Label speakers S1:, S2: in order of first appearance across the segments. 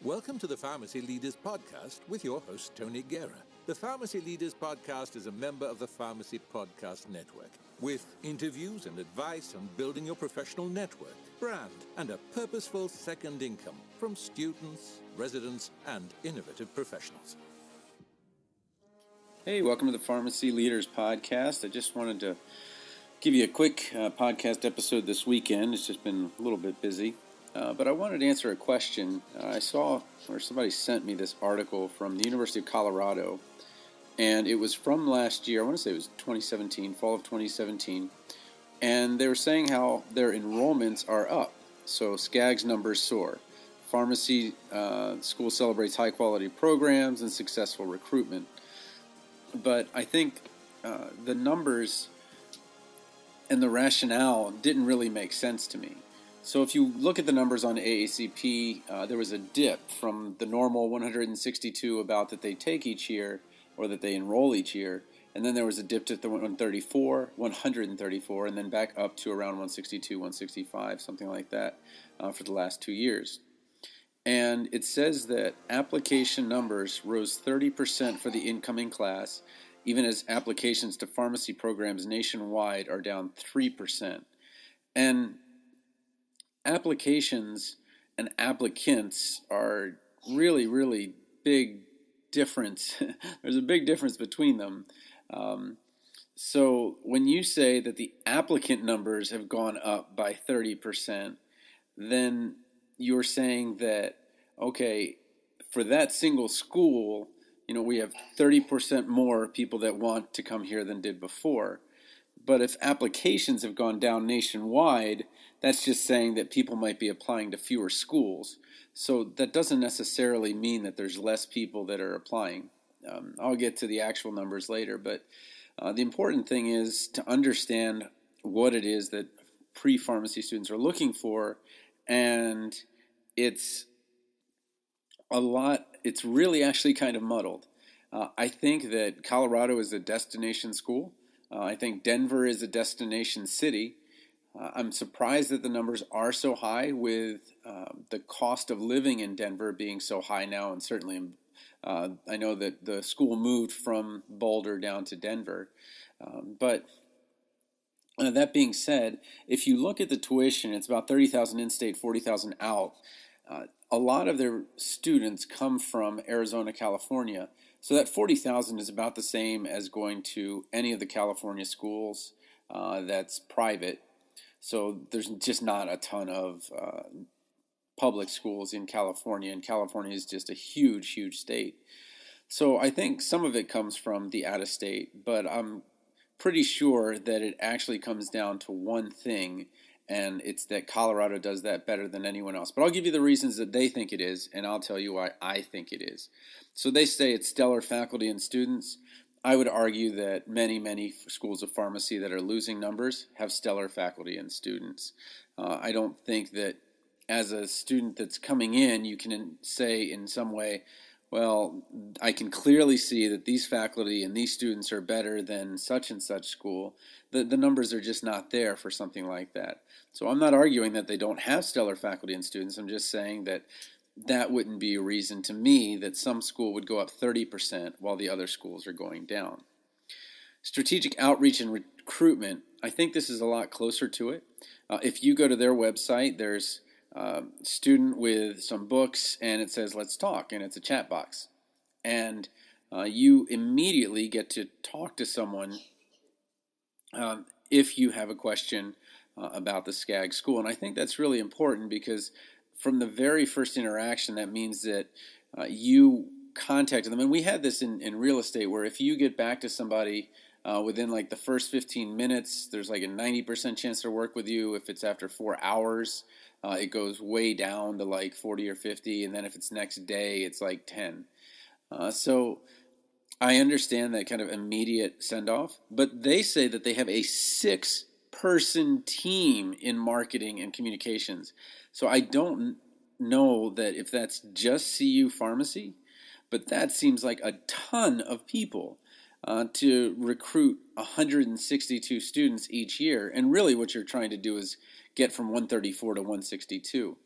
S1: Welcome to the Pharmacy Leaders Podcast with your host, Tony Guerra. The Pharmacy Leaders Podcast is a member of the Pharmacy Podcast Network, with interviews and advice on building your professional network, brand, and a purposeful second income from students, residents, and innovative professionals.
S2: Hey, welcome to the Pharmacy Leaders Podcast. I just wanted to give you a quick podcast episode this weekend. It's just been a little bit busy. But I wanted to answer a question. I saw, or somebody sent me this article from the University of Colorado, and it was from last year. I want to say it was 2017, fall of 2017, and they were saying how their enrollments are up. So SCAG's numbers soar. Pharmacy school celebrates high-quality programs and successful recruitment. But I think the numbers and the rationale didn't really make sense to me. So if you look at the numbers on AACP, there was a dip from the normal 162 about that they take each year, or that they enroll each year, and then there was a dip to the 134, and then back up to around 162, 165, something like that, for the last 2 years. And it says that application numbers rose 30% for the incoming class, even as applications to pharmacy programs nationwide are down 3%. And applications and applicants are really, really big difference. There's a big difference between them. So when you say that the applicant numbers have gone up by 30%, then you're saying that, okay, for that single school, we have 30% more people that want to come here than did before. But if applications have gone down nationwide, that's just saying that people might be applying to fewer schools. So that doesn't necessarily mean that there's less people that are applying. I'll get to the actual numbers later, but the important thing is to understand what it is that pre-pharmacy students are looking for, and it's really actually kind of muddled. I think that Colorado is a destination school. I think Denver is a destination city. I'm surprised that the numbers are so high, with the cost of living in Denver being so high now, and certainly I know that the school moved from Boulder down to Denver. But that being said, if you look at the tuition, it's about $30,000 in-state, $40,000 out. A lot of their students come from Arizona, California. So that $40,000 is about the same as going to any of the California schools that's private. So there's just not a ton of public schools in California, and California is just a huge, huge state. So I think some of it comes from the out-of-state, but I'm pretty sure that it actually comes down to one thing, and it's that Colorado does that better than anyone else. But I'll give you the reasons that they think it is, and I'll tell you why I think it is. So they say it's stellar faculty and students. I would argue that many, many schools of pharmacy that are losing numbers have stellar faculty and students. I don't think that as a student that's coming in, you can say in some way, well, I can clearly see that these faculty and these students are better than such and such school. The numbers are just not there for something like that. So I'm not arguing that they don't have stellar faculty and students. I'm just saying that that wouldn't be a reason to me that some school would go up 30% while the other schools are going down. Strategic outreach and recruitment, I think this is a lot closer to it. If you go to their website, there's student with some books, and it says let's talk, and it's a chat box, and you immediately get to talk to someone if you have a question about the SCAG school. And I think that's really important, because from the very first interaction, that means that you contacted them. And we had this in real estate, where if you get back to somebody within like the first 15 minutes, there's like a 90% chance to work with you. If it's after 4 hours, it goes way down to like 40 or 50, and then if it's next day, it's like 10. So I understand that kind of immediate send-off, but they say that they have a 6-person team in marketing and communications. So I don't know that if that's just CU Pharmacy, but that seems like a ton of people to recruit 162 students each year. And really what you're trying to do is get from 134 to 162.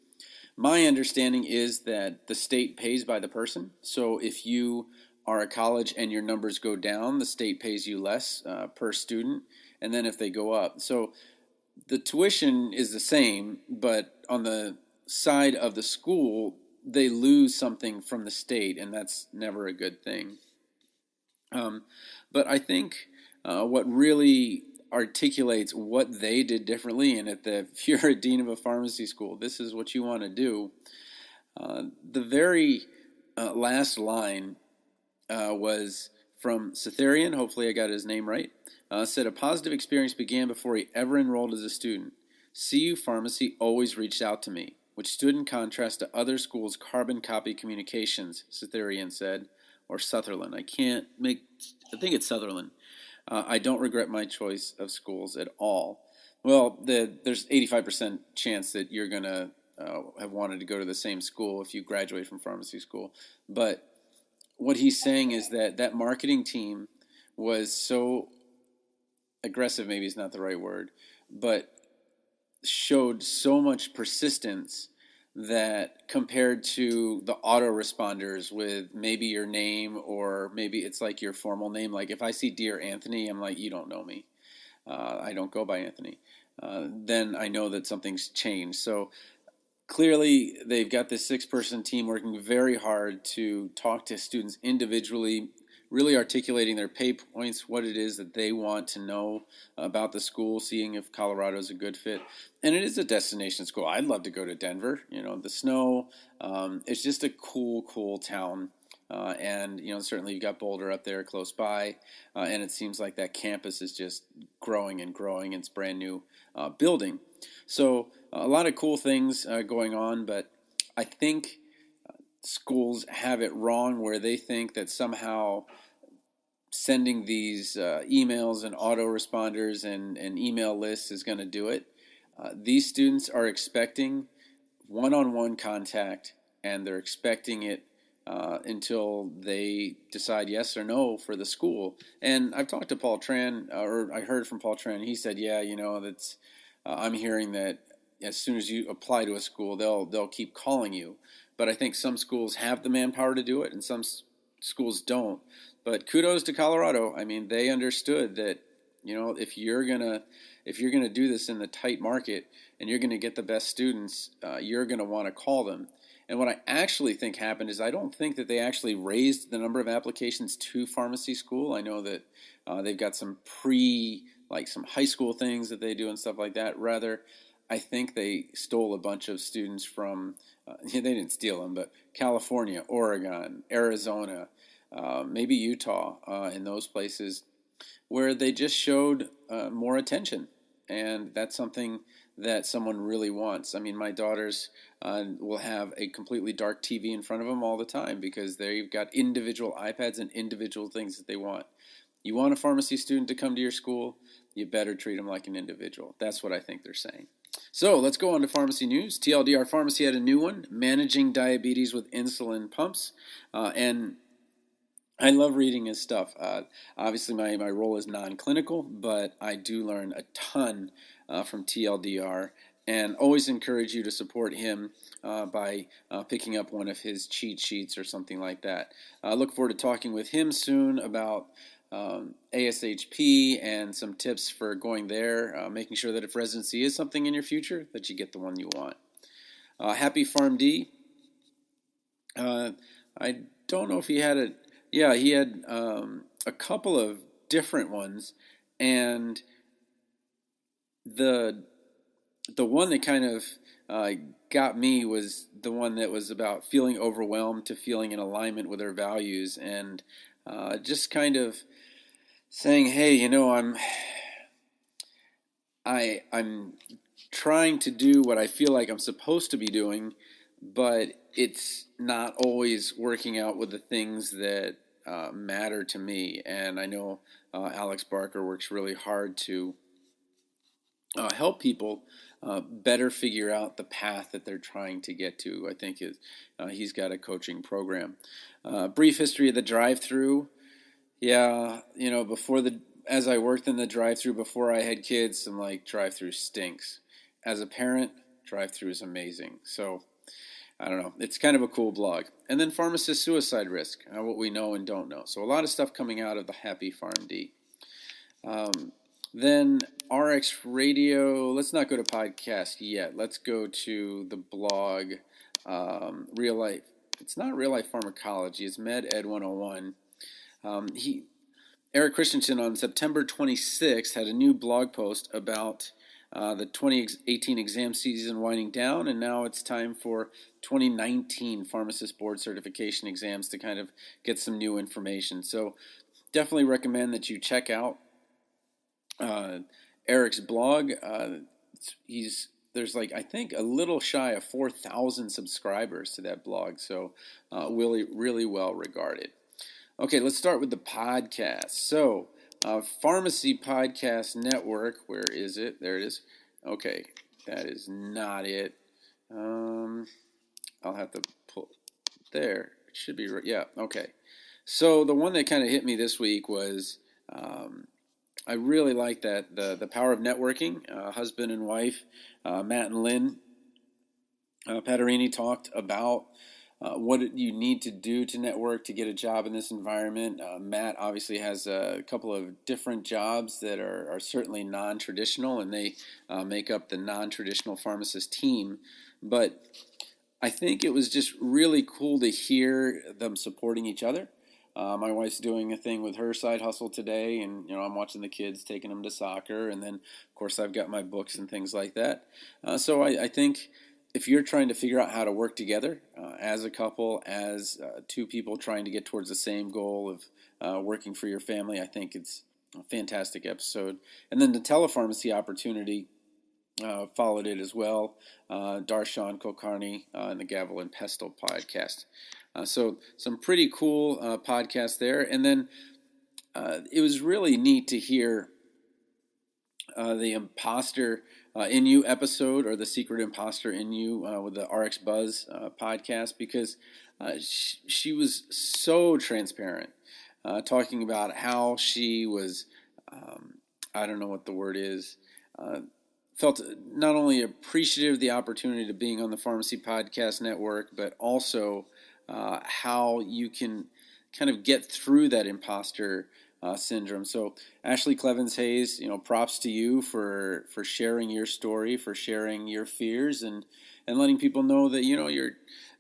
S2: My understanding is that the state pays by the person. So if you are a college and your numbers go down, the state pays you less per student. And then if they go up, so the tuition is the same, but on the side of the school, they lose something from the state, and that's never a good thing. But I think what really articulates what they did differently, and if you're a dean of a pharmacy school, this is what you want to do. The very last line was from Cytherian, hopefully I got his name right, said, a positive experience began before he ever enrolled as a student. CU Pharmacy always reached out to me, which stood in contrast to other schools' carbon copy communications, Cytherian said, or Sutherland. I think it's Sutherland. I don't regret my choice of schools at all. Well, there's 85% chance that you're going to have wanted to go to the same school if you graduate from pharmacy school. But what he's saying is that marketing team was so aggressive, maybe is not the right word, but showed so much persistence that compared to the autoresponders with maybe your name or maybe it's like your formal name. Like if I see Dear Anthony, I'm like, you don't know me. I don't go by Anthony. Then I know that something's changed. So clearly they've got this 6-person team working very hard to talk to students individually, really articulating their pay points, what it is that they want to know about the school, seeing if Colorado is a good fit. And it is a destination school. I'd love to go to Denver. The snow, it's just a cool town. And certainly you've got Boulder up there close by. And it seems like that campus is just growing and growing. It's brand new building. So a lot of cool things going on, but I think schools have it wrong where they think that somehow sending these emails and autoresponders and email lists is going to do it. These students are expecting one-on-one contact, and they're expecting it until they decide yes or no for the school. And I've talked to Paul Tran, or I heard from Paul Tran. He said, yeah, that's I'm hearing that as soon as you apply to a school, they'll keep calling you. But I think some schools have the manpower to do it, and some schools don't. But kudos to Colorado. I mean, they understood that if you're gonna do this in the tight market and you're gonna get the best students, you're gonna want to call them. And what I actually think happened is I don't think that they actually raised the number of applications to pharmacy school. I know that they've got some some high school things that they do and stuff like that. Rather, I think they stole a bunch of students from, they didn't steal them, but California, Oregon, Arizona, maybe Utah, in those places where they just showed more attention. And that's something that someone really wants. I mean, my daughters will have a completely dark TV in front of them all the time because they've got individual iPads and individual things that they want. You want a pharmacy student to come to your school, you better treat them like an individual. That's what I think they're saying. So let's go on to pharmacy news. TLDR Pharmacy had a new one, managing diabetes with insulin pumps. And I love reading his stuff. Obviously, my role is non-clinical, but I do learn a ton from TLDR, and always encourage you to support him by picking up one of his cheat sheets or something like that. I look forward to talking with him soon about ASHP and some tips for going there, making sure that if residency is something in your future, that you get the one you want. Happy PharmD. I don't know if he had it. Yeah, he had a couple of different ones, and the one that kind of got me was the one that was about feeling overwhelmed to feeling in alignment with our values, and just kind of saying, hey, I'm trying to do what I feel like I'm supposed to be doing, but it's not always working out with the things that matter to me. And I know Alex Barker works really hard to help people better figure out the path that they're trying to get to. I think he's got a coaching program. Brief history of the drive-through. Yeah, as I worked in the drive-through before I had kids, I'm like, drive-through stinks. As a parent, drive-through is amazing. So I don't know. It's kind of a cool blog. And then pharmacist suicide risk, what we know and don't know. So a lot of stuff coming out of the Happy PharmD. Then RX Radio. Let's not go to podcast yet. Let's go to the blog. Real life. It's not real life pharmacology. It's Med Ed 101. Eric Christensen on September 26th had a new blog post about the 2018 exam season winding down, and now it's time for 2019 pharmacist board certification exams to kind of get some new information. So definitely recommend that you check out Eric's blog. There's I think a little shy of 4,000 subscribers to that blog, so really, really well regarded. Okay, let's start with the podcast. So, Pharmacy Podcast Network, where is it? There it is. Okay, that is not it. I'll have to pull, there, it should be, yeah, okay. So, the one that kind of hit me this week was, I really like that, the power of networking. Husband and wife, Matt and Lynn Patarini talked about what you need to do to network to get a job in this environment. Matt obviously has a couple of different jobs that are certainly non-traditional, and they make up the non-traditional pharmacist team. But I think it was just really cool to hear them supporting each other. My wife's doing a thing with her side hustle today, and I'm watching the kids, taking them to soccer, and then of course I've got my books and things like that. So I think if you're trying to figure out how to work together as a couple, as two people trying to get towards the same goal of working for your family, I think it's a fantastic episode. And then the telepharmacy opportunity followed it as well. Darshan Kulkarni and the Gavel and Pestle podcast. So some pretty cool podcasts there. And then it was really neat to hear the Imposter in You episode, or the Secret Imposter in You with the RX Buzz podcast, because she was so transparent, talking about how she was, I don't know what the word is, felt not only appreciative of the opportunity to being on the Pharmacy Podcast Network, but also how you can kind of get through that imposter syndrome. So Ashley Clevens Hayes, props to you for sharing your story, for sharing your fears, and letting people know that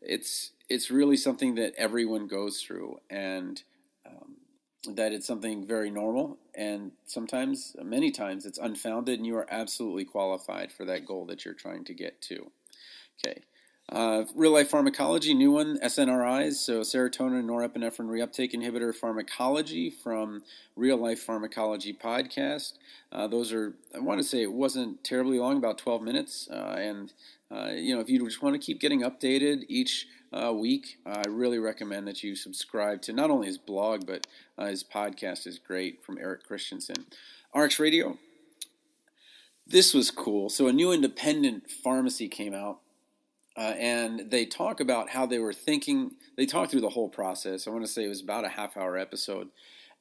S2: it's really something that everyone goes through, and that it's something very normal, and sometimes, many times, it's unfounded, and you are absolutely qualified for that goal that you're trying to get to. Okay. Real life pharmacology, new one, SNRIs, so serotonin norepinephrine reuptake inhibitor pharmacology from Real Life Pharmacology podcast. Those are, I want to say it wasn't terribly long, about 12 minutes. And if you just want to keep getting updated each week, I really recommend that you subscribe to not only his blog, but his podcast is great, from Eric Christensen. RX Radio, this was cool. So a new independent pharmacy came out. And they talk about how they were thinking. They talk through the whole process. I want to say it was about a half-hour episode.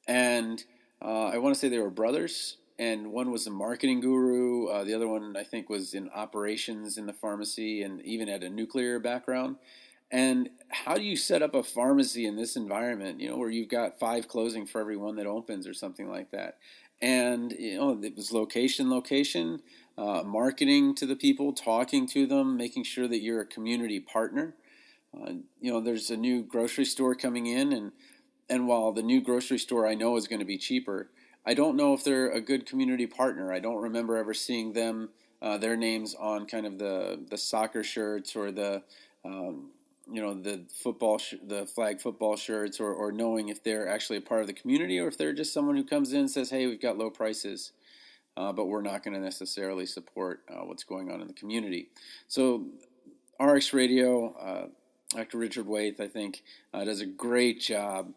S2: And I want to say they were brothers. And one was a marketing guru. The other one, I think, was in operations in the pharmacy and even had a nuclear background. And how do you set up a pharmacy in this environment, where you've got 5 closing for every one that opens or something like that? And, it was location, marketing to the people, talking to them, making sure that you're a community partner. There's a new grocery store coming in, and while the new grocery store I know is going to be cheaper, I don't know if they're a good community partner. I don't remember ever seeing them, their names on kind of the soccer shirts or the football, the flag football shirts, or knowing if they're actually a part of the community, or if they're just someone who comes in and says, hey, we've got low prices. But we're not going to necessarily support what's going on in the community. So RX Radio, Dr. Richard Waite, I think, does a great job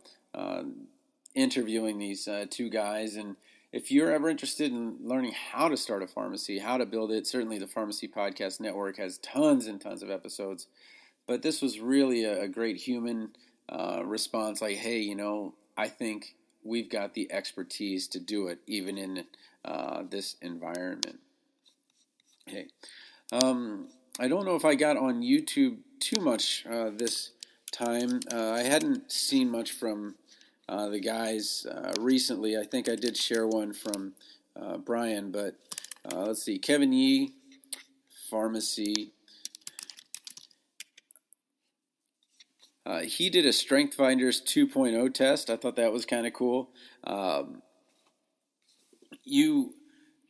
S2: interviewing these 2 guys. And if you're ever interested in learning how to start a pharmacy, how to build it, certainly the Pharmacy Podcast Network has tons and tons of episodes. But this was really a great human response, like, hey, I think we've got the expertise to do it, even in this environment. Okay. I don't know if I got on YouTube too much this time. I hadn't seen much from the guys recently. I think I did share one from Brian, but let's see. Kevin Yee, Pharmacy. He did a Strength Finders 2.0 test. I thought that was kind of cool.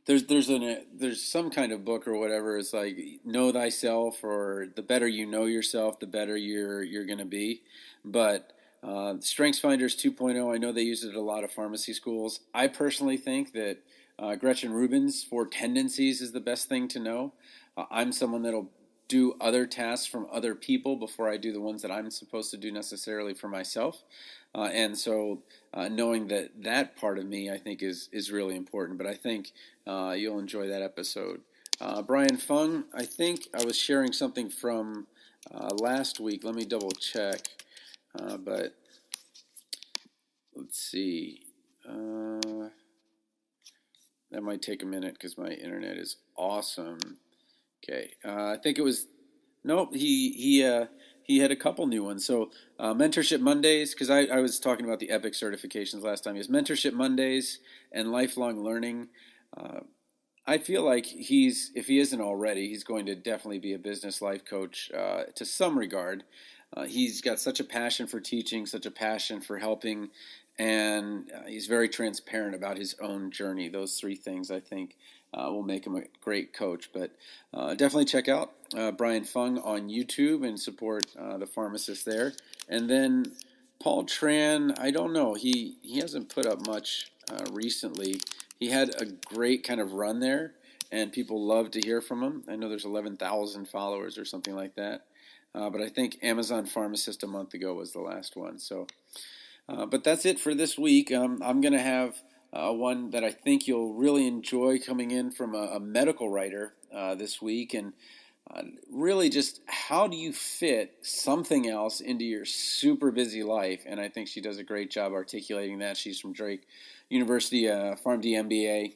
S2: There's some kind of book or whatever. It's like know thyself, or the better you know yourself, the better you're going to be. But Strengths Finders 2.0, I know they use it at a lot of pharmacy schools. I personally think that Gretchen Rubin's 4 tendencies is the best thing to know. I'm someone that'll do other tasks from other people before I do the ones that I'm supposed to do necessarily for myself. And so knowing that part of me, I think, is really important. But I think you'll enjoy that episode. Brian Fung, I think I was sharing something from last week. Let me double check. But let's see. That might take a minute because my internet is awesome. Okay, I think it was. Nope, he had a couple new ones. So Mentorship Mondays, because I was talking about the EPIC certifications last time. He has Mentorship Mondays and Lifelong Learning. I feel like if he isn't already, he's going to definitely be a business life coach to some regard. He's got such a passion for teaching, such a passion for helping, and he's very transparent about his own journey. Those 3 things, I think, will make him a great coach. But definitely check out Brian Fung on YouTube and support the pharmacist there. And then Paul Tran, I don't know. He hasn't put up much recently. He had a great kind of run there, and people love to hear from him. I know there's 11,000 followers or something like that. But I think Amazon Pharmacist a month ago was the last one. So, but that's it for this week. I'm going to have one that I think you'll really enjoy coming in from a medical writer this week. And really just how do you fit something else into your super busy life? And I think she does a great job articulating that. She's from Drake University, PharmD MBA.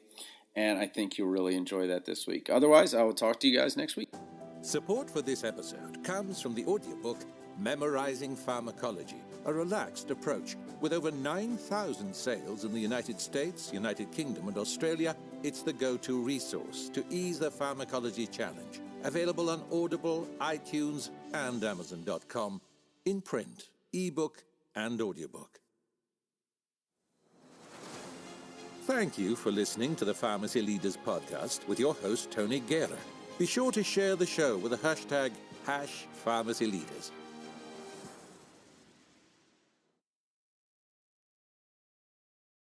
S2: And I think you'll really enjoy that this week. Otherwise, I will talk to you guys next week.
S1: Support for this episode comes from the audiobook Memorizing Pharmacology, a relaxed approach. With over 9,000 sales in the United States, United Kingdom, and Australia, it's the go-to resource to ease the pharmacology challenge. Available on Audible, iTunes, and Amazon.com, in print, ebook, and audiobook. Thank you for listening to the Pharmacy Leaders Podcast with your host, Tony Guerra. Be sure to share the show with the hashtag #PharmacyLeaders.